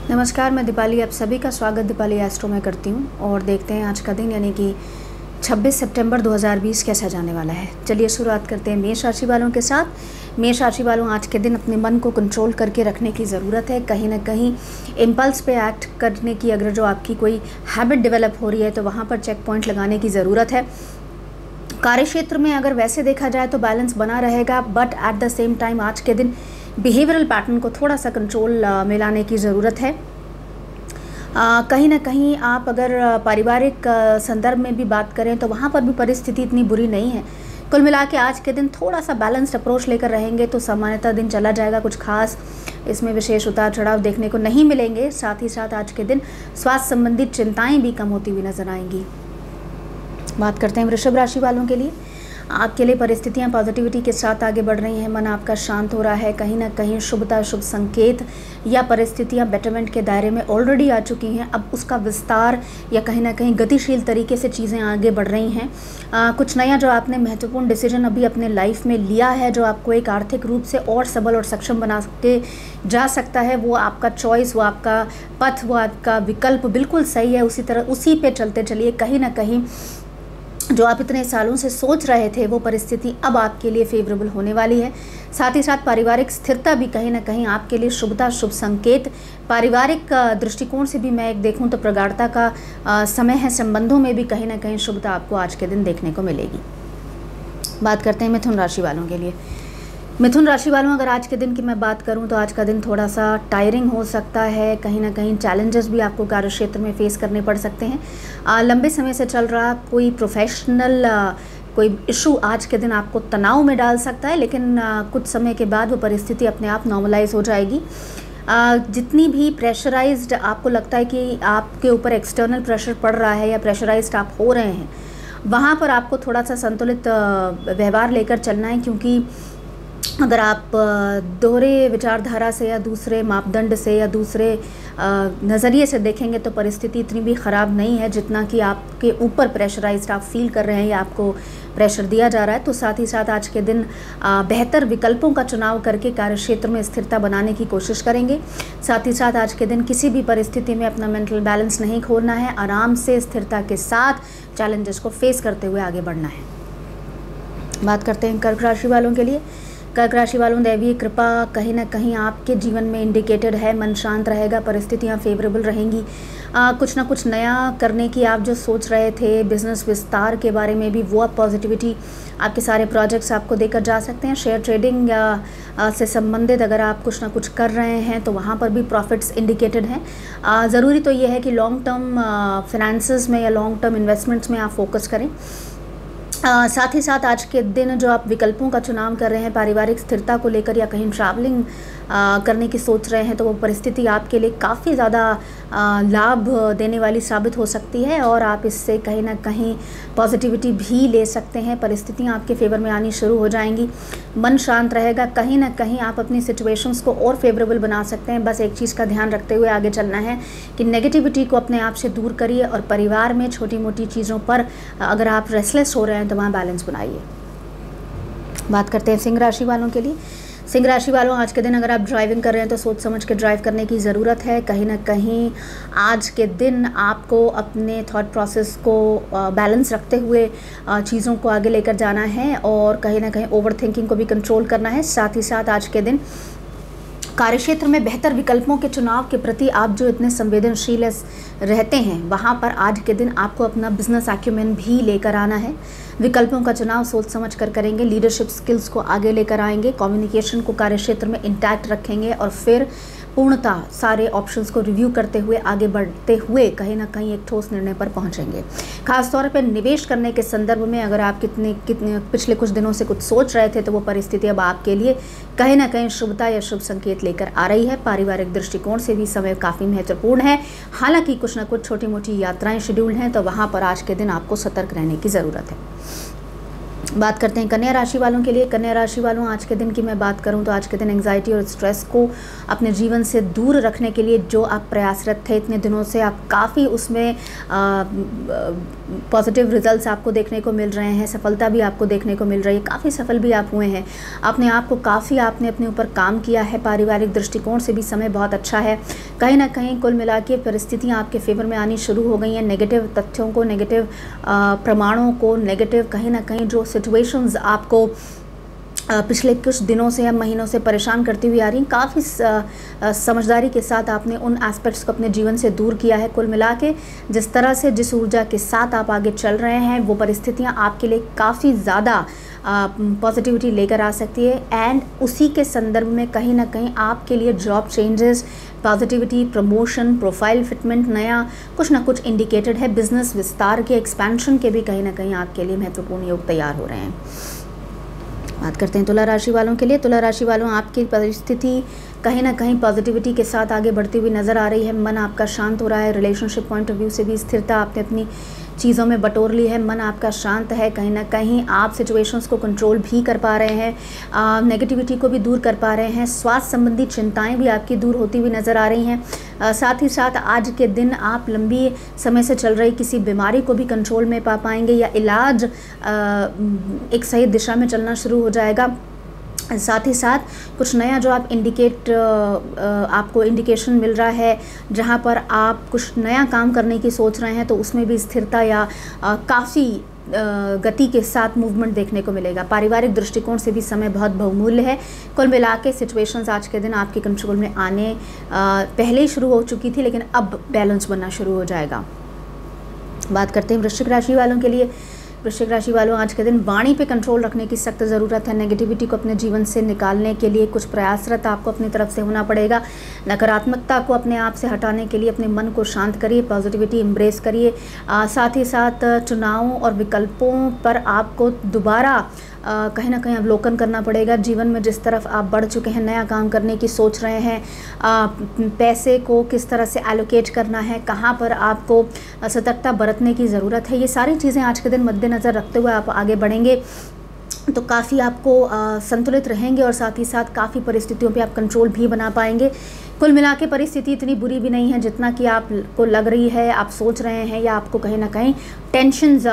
नमस्कार, मैं दीपाली आप सभी का स्वागत दीपाली एस्ट्रो में करती हूँ और देखते हैं आज का दिन यानी कि 26 सितंबर 2020 कैसा जाने वाला है। चलिए शुरुआत करते हैं मेष राशि वालों के साथ। मेष राशि वालों, आज के दिन अपने मन को कंट्रोल करके रखने की ज़रूरत है। कहीं ना कहीं इम्पल्स पे एक्ट करने की अगर जो आपकी कोई हैबिट डेवलप हो रही है तो वहाँ पर चेक पॉइंट लगाने की ज़रूरत है। कार्यक्षेत्र में अगर वैसे देखा जाए तो बैलेंस बना रहेगा, but at the same time आज के दिन बिहेवियरल पैटर्न को थोड़ा सा कंट्रोल में लाने की ज़रूरत है। कहीं ना कहीं आप अगर पारिवारिक संदर्भ में भी बात करें तो वहाँ पर भी परिस्थिति इतनी बुरी नहीं है। कुल मिला के आज के दिन थोड़ा सा बैलेंस्ड अप्रोच लेकर रहेंगे तो सामान्यतः दिन चला जाएगा। कुछ खास इसमें विशेष उतार चढ़ाव देखने को नहीं मिलेंगे। साथ ही साथ आज के दिन स्वास्थ्य संबंधित चिंताएं भी कम होती हुई नजर आएंगी। बात करते हैं वृषभ राशि वालों के लिए। आपके लिए परिस्थितियां पॉजिटिविटी के साथ आगे बढ़ रही हैं। मन आपका शांत हो रहा है। कहीं ना कहीं शुभता, शुभ संकेत या परिस्थितियां बेटरमेंट के दायरे में ऑलरेडी आ चुकी हैं। अब उसका विस्तार या कहीं ना कहीं गतिशील तरीके से चीज़ें आगे बढ़ रही हैं। कुछ नया जो आपने महत्वपूर्ण डिसीजन अभी अपने लाइफ में लिया है, जो आपको एक आर्थिक रूप से और सबल और सक्षम बना के जा सकता है, वो आपका चॉइस, वो आपका पथ, वो आपका विकल्प बिल्कुल सही है। उसी पे चलते चलिए। कहीं ना कहीं जो आप इतने सालों से सोच रहे थे वो परिस्थिति अब आपके लिए फेवरेबल होने वाली है। साथ ही साथ पारिवारिक स्थिरता भी कहीं ना कहीं आपके लिए शुभता, शुभ संकेत। पारिवारिक दृष्टिकोण से भी मैं एक देखूं तो प्रगाढ़ता का समय है। संबंधों में भी कहीं ना कहीं शुभता आपको आज के दिन देखने को मिलेगी। बात करते हैं मिथुन राशि वालों के लिए। मिथुन राशि वालों, अगर आज के दिन की मैं बात करूं तो आज का दिन थोड़ा सा टायरिंग हो सकता है। कहीं ना कहीं चैलेंजेस भी आपको कार्यक्षेत्र में फेस करने पड़ सकते हैं। लंबे समय से चल रहा कोई प्रोफेशनल कोई इशू आज के दिन आपको तनाव में डाल सकता है, लेकिन कुछ समय के बाद वो परिस्थिति अपने आप नॉर्मलाइज हो जाएगी। जितनी भी प्रेशराइज्ड आपको लगता है कि आपके ऊपर एक्सटर्नल प्रेशर पड़ रहा है या प्रेशराइज्ड आप हो रहे हैं, वहाँ पर आपको थोड़ा सा संतुलित व्यवहार लेकर चलना है। क्योंकि अगर आप दोहरे विचारधारा से या दूसरे मापदंड से या दूसरे नज़रिए से देखेंगे तो परिस्थिति इतनी भी ख़राब नहीं है जितना कि आपके ऊपर प्रेशराइज्ड आप फील कर रहे हैं या आपको प्रेशर दिया जा रहा है। तो साथ ही साथ आज के दिन बेहतर विकल्पों का चुनाव करके कार्यक्षेत्र में स्थिरता बनाने की कोशिश करेंगे। साथ ही साथ आज के दिन किसी भी परिस्थिति में अपना मेंटल बैलेंस नहीं खोना है। आराम से स्थिरता के साथ चैलेंजेस को फेस करते हुए आगे बढ़ना है। बात करते हैं कर्क राशि वालों के लिए। कर्क राशि वालों, दैवीय कृपा कहीं ना कहीं आपके जीवन में इंडिकेटेड है। मन शांत रहेगा, परिस्थितियां फेवरेबल रहेंगी। कुछ ना कुछ नया करने की आप जो सोच रहे थे, बिजनेस विस्तार के बारे में भी, वो अब पॉजिटिविटी आपके सारे प्रोजेक्ट्स आपको देकर जा सकते हैं। शेयर ट्रेडिंग से संबंधित अगर आप कुछ ना कुछ कर रहे हैं तो वहाँ पर भी प्रॉफिट्स इंडिकेटेड हैं। ज़रूरी तो ये है कि लॉन्ग टर्म फिनेंसेस में या लॉन्ग टर्म इन्वेस्टमेंट्स में आप फोकस करें। साथ ही साथ आज के दिन जो आप विकल्पों का चुनाव कर रहे हैं, पारिवारिक स्थिरता को लेकर या कहीं ट्रैवलिंग करने की सोच रहे हैं, तो वो परिस्थिति आपके लिए काफ़ी ज़्यादा लाभ देने वाली साबित हो सकती है और आप इससे कहीं ना कहीं पॉजिटिविटी भी ले सकते हैं। परिस्थितियाँ आपके फेवर में आनी शुरू हो जाएंगी। मन शांत रहेगा। कहीं ना कहीं आप अपनी सिचुएशंस को और फेवरेबल बना सकते हैं। बस एक चीज़ का ध्यान रखते हुए आगे चलना है कि नेगेटिविटी को अपने आप से दूर करिए और परिवार में छोटी मोटी चीज़ों पर अगर आप रेस्टलेस हो रहे हैं तो वहाँ बैलेंस बनाइए। बात करते हैं सिंह राशि वालों के लिए। सिंह राशि वालों, आज के दिन अगर आप ड्राइविंग कर रहे हैं तो सोच समझ के ड्राइव करने की ज़रूरत है। कहीं ना कहीं आज के दिन आपको अपने थॉट प्रोसेस को बैलेंस रखते हुए चीज़ों को आगे लेकर जाना है और कहीं ना कहीं ओवर थिंकिंग को भी कंट्रोल करना है। साथ ही साथ आज के दिन कार्यक्षेत्र में बेहतर विकल्पों के चुनाव के प्रति आप जो इतने संवेदनशील रहते हैं, वहाँ पर आज के दिन आपको अपना बिजनेस एक्यूमेन भी लेकर आना है। विकल्पों का चुनाव सोच समझ कर करेंगे। लीडरशिप स्किल्स को आगे लेकर आएंगे। कम्युनिकेशन को कार्यक्षेत्र में इंटैक्ट रखेंगे और फिर पूर्णतः सारे ऑप्शंस को रिव्यू करते हुए आगे बढ़ते हुए कहीं ना कहीं एक ठोस निर्णय पर पहुंचेंगे। खासतौर पर निवेश करने के संदर्भ में अगर आप कितने पिछले कुछ दिनों से कुछ सोच रहे थे तो वो परिस्थिति अब आपके लिए कहीं ना कहीं शुभता या शुभ संकेत लेकर आ रही है। पारिवारिक दृष्टिकोण से भी समय काफ़ी महत्वपूर्ण है। हालांकि कुछ ना कुछ छोटी मोटी यात्राएं शेड्यूल हैं तो वहाँ पर आज के दिन आपको सतर्क रहने की ज़रूरत है। बात करते हैं कन्या राशि वालों के लिए। कन्या राशि वालों, आज के दिन की मैं बात करूं तो आज के दिन एंग्जाइटी और स्ट्रेस को अपने जीवन से दूर रखने के लिए जो आप प्रयासरत थे इतने दिनों से, आप काफ़ी उसमें पॉजिटिव रिजल्ट्स आपको देखने को मिल रहे हैं, सफलता भी आपको देखने को मिल रही है, काफ़ी सफल भी आप हुए हैं। अपने आप को काफ़ी आपने अपने ऊपर काम किया है, पारिवारिक दृष्टिकोण से भी समय बहुत अच्छा है। कहीं ना कहीं कुल मिला के परिस्थितियाँ आपके फेवर में आनी शुरू हो गई हैं। नेगेटिव तथ्यों को, नेगेटिव प्रमाणों को, नेगेटिव कहीं ना कहीं जो सिचुएशंस आपको पिछले कुछ दिनों से या महीनों से परेशान करती हुई आ रही, काफ़ी समझदारी के साथ आपने उन एस्पेक्ट्स को अपने जीवन से दूर किया है। कुल मिला के जिस तरह से, जिस ऊर्जा के साथ आप आगे चल रहे हैं, वो परिस्थितियां आपके लिए काफ़ी ज़्यादा पॉजिटिविटी लेकर आ सकती है। एंड उसी के संदर्भ में कहीं ना कहीं आपके लिए job changes, positivity, promotion, profile fitment, नया कुछ ना कुछ इंडिकेटेड है। बिजनेस विस्तार के, एक्सपेंशन के भी कहीं ना कहीं आपके लिए महत्वपूर्ण योग तैयार हो रहे हैं। बात करते हैं तुला राशि वालों के लिए। तुला राशि वालों, आपकी परिस्थिति कहीं ना कहीं पॉजिटिविटी के साथ आगे बढ़ती हुई नज़र आ रही है। मन आपका शांत हो रहा है। रिलेशनशिप पॉइंट ऑफ व्यू से भी स्थिरता आपने अपनी चीज़ों में बटोर ली है। मन आपका शांत है। कहीं ना कहीं आप सिचुएशंस को कंट्रोल भी कर पा रहे हैं, नेगेटिविटी को भी दूर कर पा रहे हैं। स्वास्थ्य संबंधी चिंताएं भी आपकी दूर होती हुई नज़र आ रही हैं। साथ ही साथ आज के दिन आप लंबी समय से चल रही किसी बीमारी को भी कंट्रोल में पा पाएंगे, या इलाज एक सही दिशा में चलना शुरू हो जाएगा। साथ ही साथ कुछ नया जो आप आपको इंडिकेशन मिल रहा है, जहां पर आप कुछ नया काम करने की सोच रहे हैं, तो उसमें भी स्थिरता या काफ़ी गति के साथ मूवमेंट देखने को मिलेगा। पारिवारिक दृष्टिकोण से भी समय बहुत बहुमूल्य है। कुल मिला के सिचुएशंस आज के दिन आपके कंट्रोल में आने पहले ही शुरू हो चुकी थी, लेकिन अब बैलेंस बनना शुरू हो जाएगा। बात करते हैं वृश्चिक राशि वालों के लिए। वृश्चिक राशि वालों, आज के दिन वाणी पे कंट्रोल रखने की सख्त ज़रूरत है। नेगेटिविटी को अपने जीवन से निकालने के लिए कुछ प्रयासरत आपको अपनी तरफ से होना पड़ेगा। नकारात्मकता को अपने आप से हटाने के लिए अपने मन को शांत करिए, पॉजिटिविटी एम्ब्रेस करिए। साथ ही साथ चुनावों और विकल्पों पर आपको दोबारा कहीं ना कहीं अवलोकन करना पड़ेगा। जीवन में जिस तरफ आप बढ़ चुके हैं, नया काम करने की सोच रहे हैं, पैसे को किस तरह से एलोकेट करना है, कहाँ पर आपको सतर्कता बरतने की ज़रूरत है, ये सारी चीज़ें आज के दिन मद्देनज़र रखते हुए आप आगे बढ़ेंगे तो काफ़ी आपको संतुलित रहेंगे, और साथ ही साथ काफ़ी परिस्थितियों पे आप कंट्रोल भी बना पाएंगे। कुल मिला के परिस्थिति इतनी बुरी भी नहीं है जितना कि आपको लग रही है, आप सोच रहे हैं, या आपको कहीं ना कहीं टेंशन्स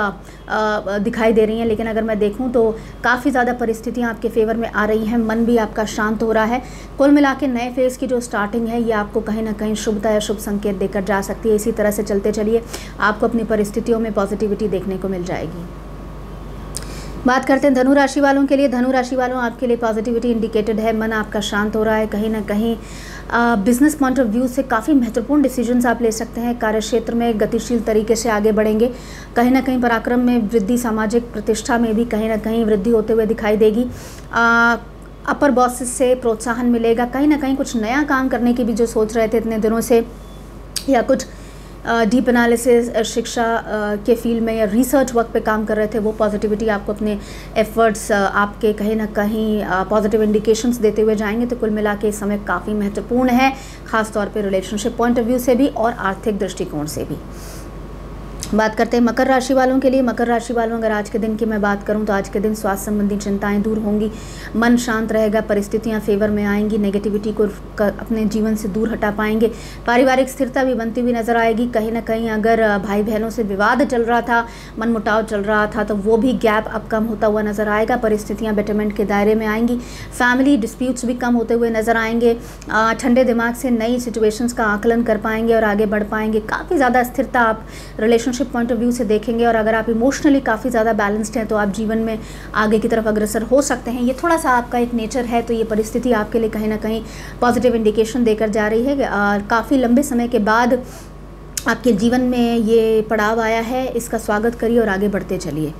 दिखाई दे रही हैं। लेकिन अगर मैं देखूं तो काफ़ी ज़्यादा परिस्थितियां आपके फेवर में आ रही हैं। मन भी आपका शांत हो रहा है। कुल मिला के नए फेज़ की जो स्टार्टिंग है, ये आपको कहीं ना कहीं शुभता या शुभ संकेत देकर जा सकती है। इसी तरह से चलते चलिए, आपको अपनी परिस्थितियों में पॉजिटिविटी देखने को मिल जाएगी। बात करते हैं धनु राशि वालों के लिए। धनु राशि वालों, आपके लिए पॉजिटिविटी इंडिकेटेड है। मन आपका शांत हो रहा है। कहीं ना कहीं बिजनेस पॉइंट ऑफ व्यू से काफ़ी महत्वपूर्ण डिसीजंस आप ले सकते हैं। कार्यक्षेत्र में गतिशील तरीके से आगे बढ़ेंगे। कहीं ना कहीं पराक्रम में वृद्धि, सामाजिक प्रतिष्ठा में भी कहीं ना कहीं वृद्धि होते हुए दिखाई देगी। अपर बॉस से प्रोत्साहन मिलेगा। कहीं ना कहीं कुछ नया काम करने की भी जो सोच रहे थे इतने दिनों से, या कुछ डीप एनालिसिस, शिक्षा के फील्ड में या रिसर्च वर्क पे काम कर रहे थे, वो पॉजिटिविटी आपको अपने एफर्ट्स आपके कहीं ना कहीं पॉजिटिव इंडिकेशंस देते हुए जाएंगे। तो कुल मिला के इस समय काफ़ी महत्वपूर्ण है, ख़ास तौर पे रिलेशनशिप पॉइंट ऑफ व्यू से भी और आर्थिक दृष्टिकोण से भी। बात करते हैं मकर राशि वालों के लिए। मकर राशि वालों, अगर आज के दिन की मैं बात करूं तो आज के दिन स्वास्थ्य संबंधी चिंताएं दूर होंगी, मन शांत रहेगा, परिस्थितियां फेवर में आएंगी, नेगेटिविटी को अपने जीवन से दूर हटा पाएंगे। पारिवारिक स्थिरता भी बनती हुई नजर आएगी। कहीं ना कहीं अगर भाई बहनों से विवाद चल रहा था, मन मुटाव चल रहा था, तो वो भी गैप अब कम होता हुआ नजर आएगा। परिस्थितियाँ बेटरमेंट के दायरे में आएंगी। फैमिली डिस्प्यूट्स भी कम होते हुए नजर आएंगे। ठंडे दिमाग से नई सिचुएशंस का आकलन कर पाएंगे और आगे बढ़ पाएंगे। काफ़ी ज़्यादा स्थिरता आप रिलेशनशिप पॉइंट ऑफ व्यू से देखेंगे। और अगर आप इमोशनली काफ़ी ज़्यादा बैलेंस्ड हैं तो आप जीवन में आगे की तरफ अग्रसर हो सकते हैं। ये थोड़ा सा आपका एक नेचर है, तो ये परिस्थिति आपके लिए कहीं ना कहीं पॉजिटिव इंडिकेशन देकर जा रही है। काफ़ी लंबे समय के बाद आपके जीवन में ये पड़ाव आया है, इसका स्वागत करिए और आगे बढ़ते चलिए।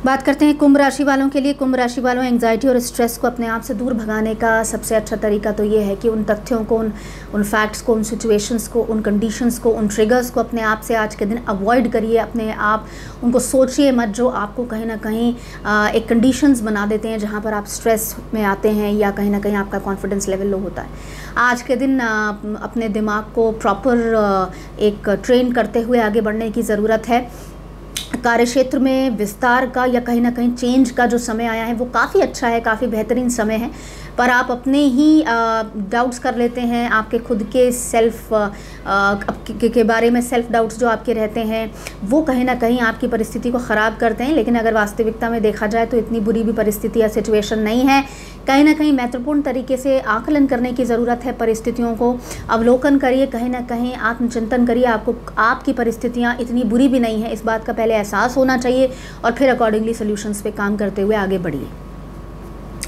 बात करते हैं कुंभ राशि वालों के लिए। कुंभ राशि वालों, एंग्जाइटी और स्ट्रेस को अपने आप से दूर भगाने का सबसे अच्छा तरीका तो ये है कि उन तथ्यों को, उन फैक्ट्स को, उन सिचुएशंस को, उन कंडीशंस को, उन ट्रिगर्स को अपने आप से आज के दिन अवॉइड करिए। अपने आप उनको सोचिए मत जो आपको कहीं ना कहीं एक कंडीशंस बना देते हैं जहाँ पर आप स्ट्रेस में आते हैं या कहीं ना कहीं आपका कॉन्फिडेंस लेवल लो होता है। आज के दिन अपने दिमाग को प्रॉपर एक ट्रेन करते हुए आगे बढ़ने की ज़रूरत है। कार्यक्षेत्र में विस्तार का या कहीं ना कहीं चेंज का जो समय आया है वो काफ़ी अच्छा है, काफ़ी बेहतरीन समय है। पर आप अपने ही डाउट्स कर लेते हैं, आपके खुद के सेल्फ के बारे में सेल्फ डाउट्स जो आपके रहते हैं वो कहीं ना कहीं आपकी परिस्थिति को ख़राब करते हैं। लेकिन अगर वास्तविकता में देखा जाए तो इतनी बुरी भी परिस्थिति या सिचुएशन नहीं है। कहीं ना कहीं महत्वपूर्ण तरीके से आकलन करने की ज़रूरत है, परिस्थितियों को अवलोकन करिए, कहीं ना कहीं आत्मचिंतन करिए। आपको आपकी परिस्थितियाँ इतनी बुरी भी नहीं है, इस बात का पहले एहसास होना चाहिए और फिर अकॉर्डिंगली सोल्यूशंस पे काम करते हुए आगे बढ़िए।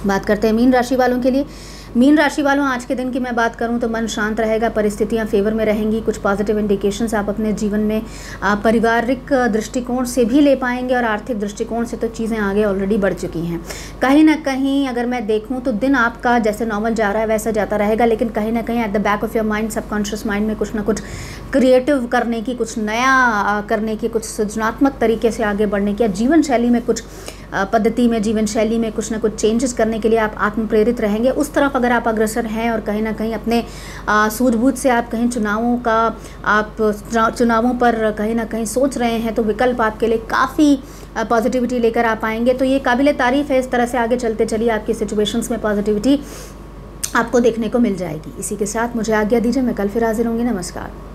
बात करते हैं मीन राशि वालों के लिए। मीन राशि वालों, आज के दिन की मैं बात करूं तो मन शांत रहेगा, परिस्थितियां फेवर में रहेंगी। कुछ पॉजिटिव इंडिकेशंस आप अपने जीवन में पारिवारिक दृष्टिकोण से भी ले पाएंगे और आर्थिक दृष्टिकोण से तो चीज़ें आगे ऑलरेडी बढ़ चुकी हैं। कहीं ना कहीं अगर मैं देखूं तो दिन आपका जैसे नॉर्मल जा रहा है वैसा जाता रहेगा, लेकिन कहीं ना कहीं at the back of your mind, subconscious mind में कुछ ना कुछ क्रिएटिव करने की, कुछ नया करने की, कुछ सृजनात्मक तरीके से आगे बढ़ने की, जीवन शैली में कुछ पद्धति में, जीवन शैली में कुछ ना कुछ चेंजेस करने के लिए आप आत्म प्रेरित रहेंगे। उस तरफ अगर आप अग्रसर हैं और कहीं ना कहीं अपने सूझबूझ से आप कहीं चुनावों पर कहीं ना कहीं सोच रहे हैं तो विकल्प आपके लिए काफ़ी पॉजिटिविटी लेकर आ पाएंगे। तो ये काबिल तारीफ़ है। इस तरह से आगे चलते चलिए, आपकी सिचुएशंस में पॉजिटिविटी आपको देखने को मिल जाएगी। इसी के साथ मुझे आज्ञा दीजिए, मैं कल फिर हाजिर होंगी। नमस्कार।